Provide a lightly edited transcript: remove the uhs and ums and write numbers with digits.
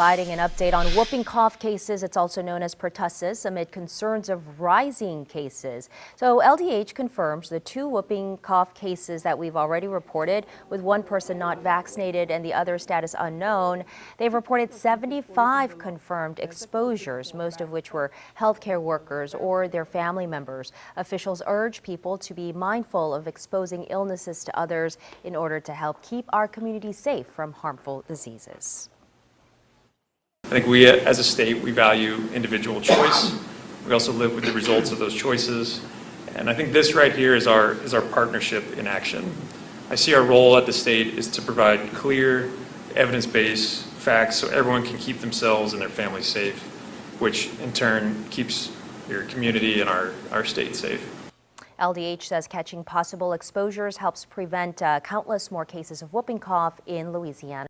providing an update on whooping cough cases. It's also known as pertussis, amid concerns of rising cases. So LDH confirms the 2 whooping cough cases that we've already reported, with one person not vaccinated and the other status unknown. They've reported 75 confirmed exposures, most of which were healthcare workers or their family members. Officials urge people to be mindful of exposing illnesses to others in order to help keep our community safe from harmful diseases. I think we, as a state, we value individual choice. We also live with the results of those choices. And I think this right here is our partnership in action. I see our role at the state is to provide clear, evidence-based facts so everyone can keep themselves and their families safe, which in turn keeps your community and our state safe. LDH says catching possible exposures helps prevent countless more cases of whooping cough in Louisiana.